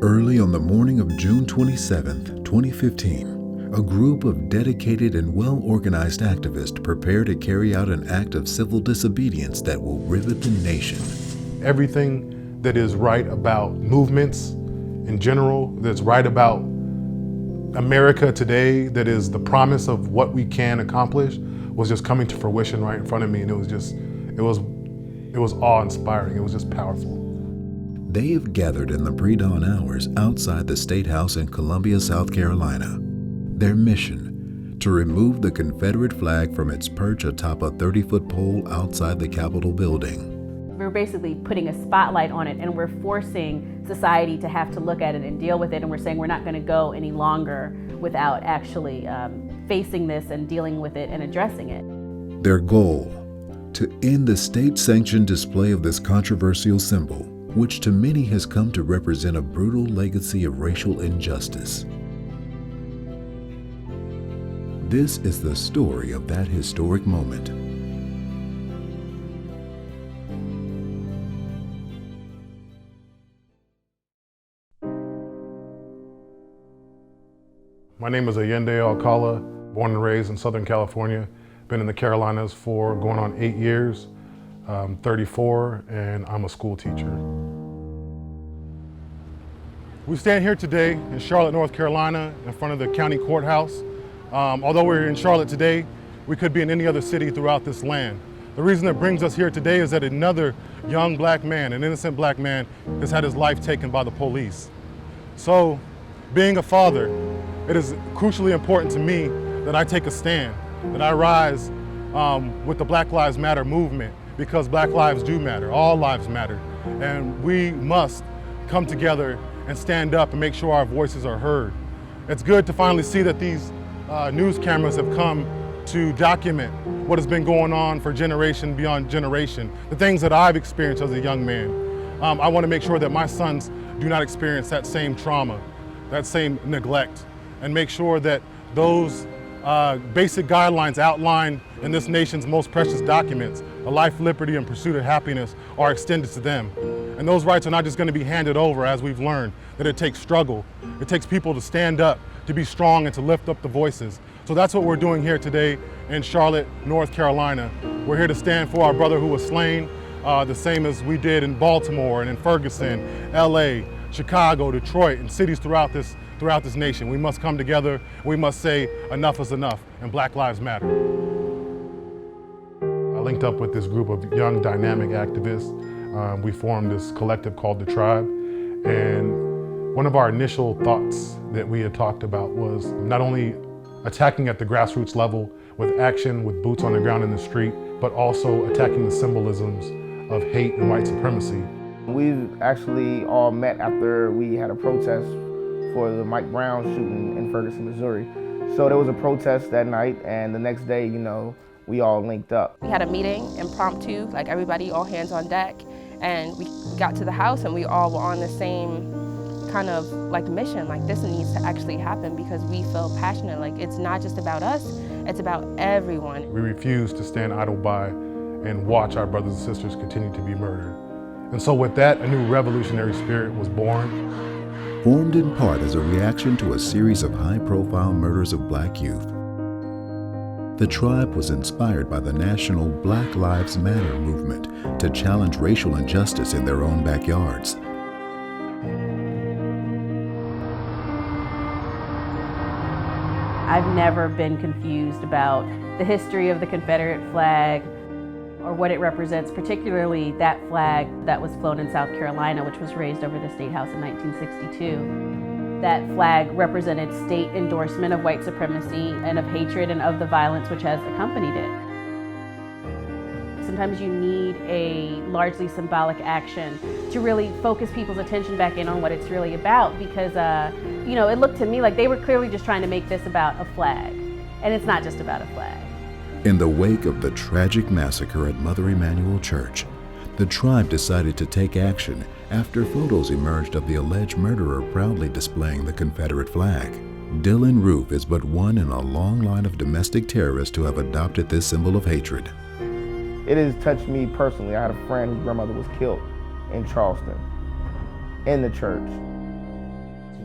Early on the morning of June 27, 2015, a group of dedicated and well-organized activists prepare to carry out an act of civil disobedience that will rivet the nation. Everything that is right about movements in general, that's right about America today, that is the promise of what we can accomplish, was just coming to fruition right in front of me, and it was awe-inspiring. It was just powerful. They have gathered in the pre-dawn hours outside the State House in Columbia, South Carolina. Their mission: to remove the Confederate flag from its perch atop a 30-foot pole outside the Capitol building. We're basically putting a spotlight on it, and we're forcing society to have to look at it and deal with it, and we're saying we're not going to go any longer without actually facing this and dealing with it and addressing it. Their goal: to end the state-sanctioned display of this controversial symbol, which to many has come to represent a brutal legacy of racial injustice. This is the story of that historic moment. My name is Allende Alcala, born and raised in Southern California. Been in the Carolinas for going on 8 years. I'm 34, and I'm a school teacher. We stand here today in Charlotte, North Carolina, in front of the county courthouse. Although we're in Charlotte today, we could be in any other city throughout this land. The reason that brings us here today is that another young black man, an innocent black man, has had his life taken by the police. So, being a father, it is crucially important to me that I take a stand, that I rise with the Black Lives Matter movement, because black lives do matter, all lives matter. And we must come together and stand up and make sure our voices are heard. It's good to finally see that these news cameras have come to document what has been going on for generation beyond generation, the things that I've experienced as a young man. I want to make sure that my sons do not experience that same trauma, that same neglect, and make sure that those basic guidelines outlined in this nation's most precious documents, a life, liberty, and pursuit of happiness, are extended to them. And those rights are not just going to be handed over, as we've learned, that it takes struggle. It takes people to stand up, to be strong, and to lift up the voices. So that's what we're doing here today in Charlotte, North Carolina. We're here to stand for our brother who was slain, the same as we did in Baltimore and in Ferguson, LA, Chicago, Detroit, and cities throughout this nation. We must come together. We must say enough is enough, and Black Lives Matter. I linked up with this group of young, dynamic activists. We formed this collective called The Tribe, and one of our initial thoughts that we had talked about was not only attacking at the grassroots level with action, with boots on the ground in the street, but also attacking the symbolisms of hate and white supremacy. We've actually all met after we had a protest for the Mike Brown shooting in Ferguson, Missouri. So there was a protest that night, and the next day, we all linked up. We had a meeting, impromptu, like everybody, all hands on deck, and we got to the house and we all were on the same kind of mission, like this needs to actually happen because we feel passionate, like it's not just about us, it's about everyone. We refuse to stand idle by and watch our brothers and sisters continue to be murdered. And so with that, a new revolutionary spirit was born. Formed in part as a reaction to a series of high-profile murders of black youth, the Tribe was inspired by the national Black Lives Matter movement to challenge racial injustice in their own backyards. I've never been confused about the history of the Confederate flag or what it represents, particularly that flag that was flown in South Carolina, which was raised over the State House in 1962. That flag represented state endorsement of white supremacy and of hatred and of the violence which has accompanied it. Sometimes you need a largely symbolic action to really focus people's attention back in on what it's really about, because it looked to me like they were clearly just trying to make this about a flag, and it's not just about a flag. In the wake of the tragic massacre at Mother Emanuel Church, the Tribe decided to take action after photos emerged of the alleged murderer proudly displaying the Confederate flag. Dylan Roof is but one in a long line of domestic terrorists who have adopted this symbol of hatred. It has touched me personally. I had a friend whose grandmother was killed in Charleston, in the church.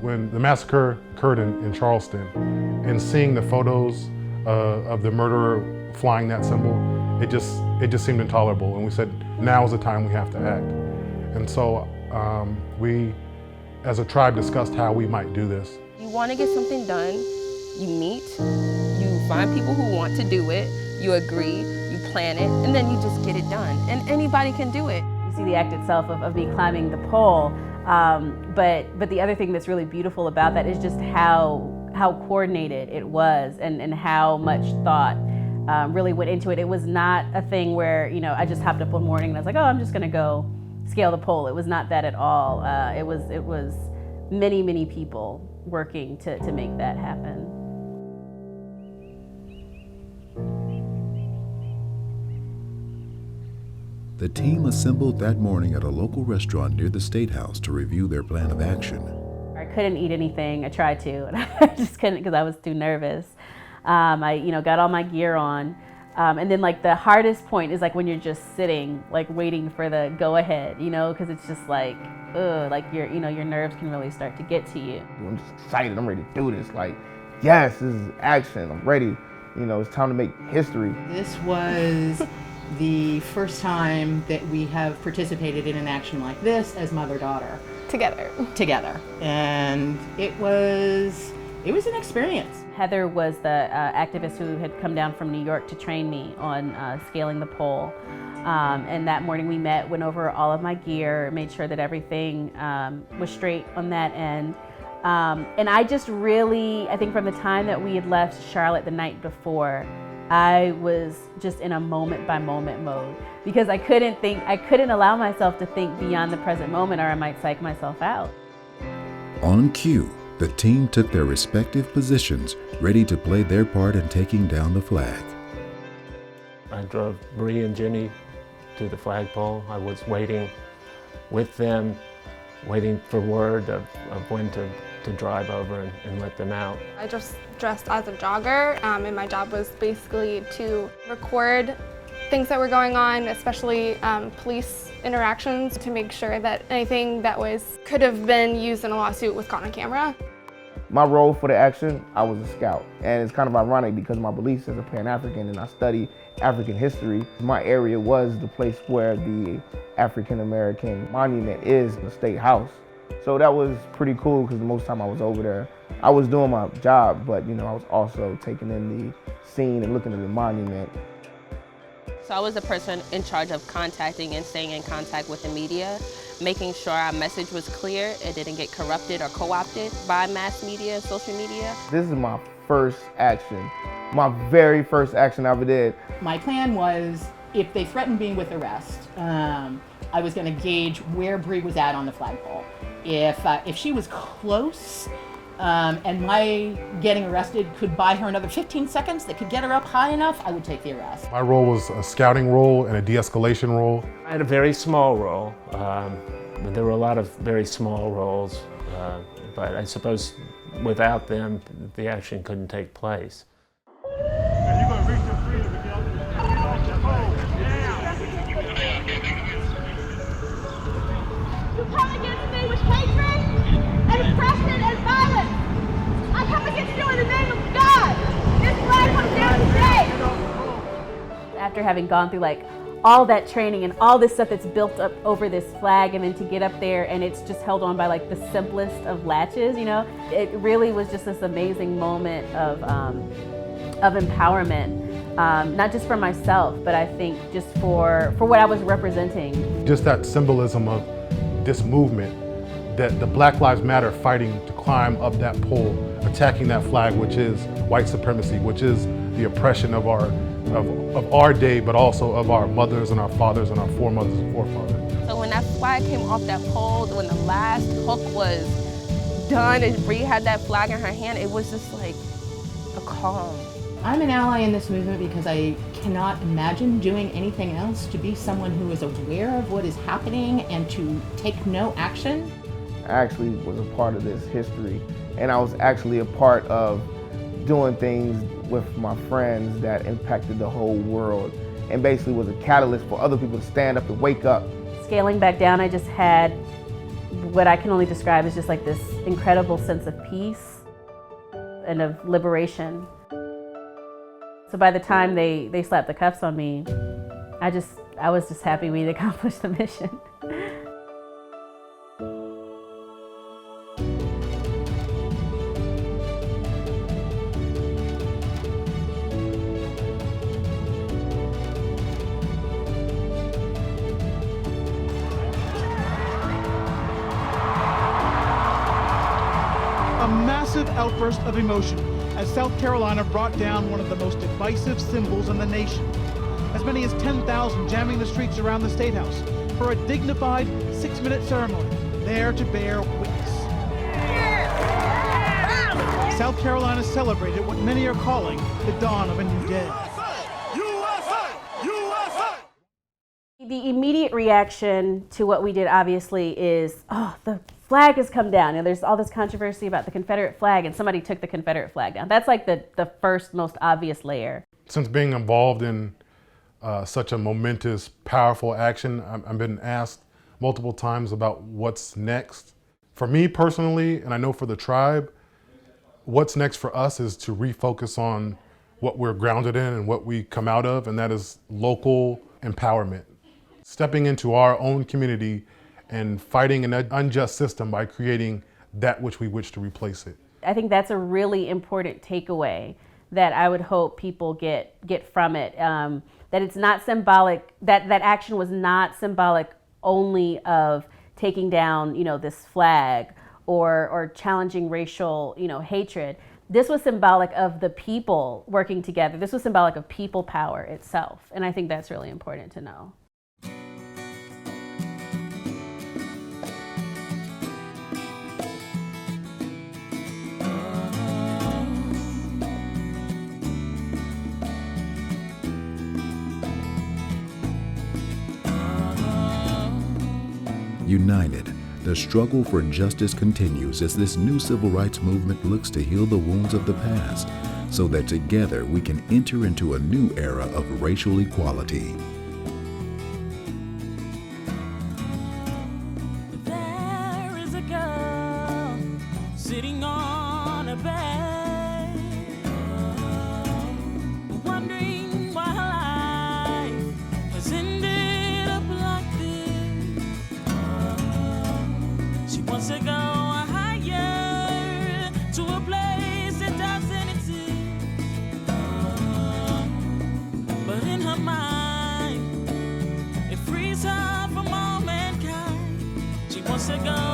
when the massacre occurred in Charleston, and seeing the photos of the murderer flying that symbol, it just seemed intolerable. And we said, now is the time we have to act. And so we, as a tribe, discussed how we might do this. You want to get something done, you meet, you find people who want to do it, you agree, you plan it, and then you just get it done. And anybody can do it. You see the act itself of me climbing the pole, but the other thing that's really beautiful about that is just how coordinated it was, and how much thought really went into it. It was not a thing where, you know, I just hopped up one morning and I was like, oh, I'm just gonna go scale the pole. It was not that at all. It was many, many people working to make that happen. The team assembled that morning at a local restaurant near the State House to review their plan of action. I couldn't eat anything. I tried to, and I just couldn't because I was too nervous. I, got all my gear on, and then like the hardest point is like when you're just sitting, like waiting for the go ahead, because it's just like, like your nerves can really start to get to you. I'm just excited. I'm ready to do this. Like, yes, this is action. I'm ready. It's time to make history. This was the first time that we have participated in an action like this as mother-daughter. Together. And it was an experience. Heather was the activist who had come down from New York to train me on scaling the pole. And that morning we met, went over all of my gear, made sure that everything was straight on that end. And I just really, I think from the time that we had left Charlotte the night before, I was just in a moment by moment mode because I couldn't allow myself to think beyond the present moment or I might psych myself out. On cue, the team took their respective positions, ready to play their part in taking down the flag. I drove Bree and Jenny to the flagpole. I was waiting with them, waiting for word of when to drive over and let them out. I just dressed as a jogger, and my job was basically to record things that were going on, especially police interactions, to make sure that anything that could have been used in a lawsuit was caught on camera. My role for the action, I was a scout. And it's kind of ironic because my beliefs as a Pan-African and I study African history, my area was the place where the African American monument is in the State House. So that was pretty cool because the most time I was over there, I was doing my job, but I was also taking in the scene and looking at the monument. So I was the person in charge of contacting and staying in contact with the media, making sure our message was clear, it didn't get corrupted or co-opted by mass media, social media. This is my first action, my very first action I ever did. My plan was, if they threatened me with arrest, I was going to gauge where Bree was at on the flagpole. If she was close, and my getting arrested could buy her another 15 seconds that could get her up high enough, I would take the arrest. My role was a scouting role and a de-escalation role. I had a very small role, but there were a lot of very small roles, but I suppose without them, the action couldn't take place. You come against me with hatred and oppression and violence. I come against you in the name of God. This flag comes down today. After having gone through like all that training and all this stuff that's built up over this flag, and then to get up there and it's just held on by like the simplest of latches, it really was just this amazing moment of empowerment. Not just for myself, but I think just for what I was representing. Just that symbolism of this movement, that the Black Lives Matter fighting to climb up that pole, attacking that flag, which is white supremacy, which is the oppression of our day, but also of our mothers and our fathers and our foremothers and forefathers. So when that flag came off that pole, when the last hook was done and Bree had that flag in her hand, it was just like a calm. I'm an ally in this movement because I cannot imagine doing anything else, to be someone who is aware of what is happening and to take no action. I actually was a part of this history, and I was actually a part of doing things with my friends that impacted the whole world and basically was a catalyst for other people to stand up and wake up. Scaling back down, I just had what I can only describe as just like this incredible sense of peace and of liberation. So by the time they slapped the cuffs on me, I was just happy we'd accomplished the mission. A massive outburst of emotion as South Carolina brought down one of the most divisive symbols in the nation. As many as 10,000 jamming the streets around the State House for a dignified 6-minute ceremony, there to bear witness. South Carolina celebrated what many are calling the dawn of a new day. The immediate reaction to what we did, obviously, is, oh, the flag has come down. You know, there's all this controversy about the Confederate flag, and somebody took the Confederate flag down. That's like the first, most obvious layer. Since being involved in such a momentous, powerful action, I've been asked multiple times about what's next. For me personally, and I know for the tribe, what's next for us is to refocus on what we're grounded in and what we come out of, and that is local empowerment. Stepping into our own community and fighting an unjust system by creating that which we wish to replace it. I think that's a really important takeaway that I would hope people get from it. That it's not symbolic, that action was not symbolic only of taking down, you know, this flag or challenging racial, you know, hatred. This was symbolic of the people working together. This was symbolic of people power itself. And I think that's really important to know. United, the struggle for justice continues as this new civil rights movement looks to heal the wounds of the past so that together we can enter into a new era of racial equality. There is a girl sitting on a bed, wondering why her life has ended up like this. She wants to go higher to a place that doesn't exist, but in her mind it frees her from all mankind. She wants to go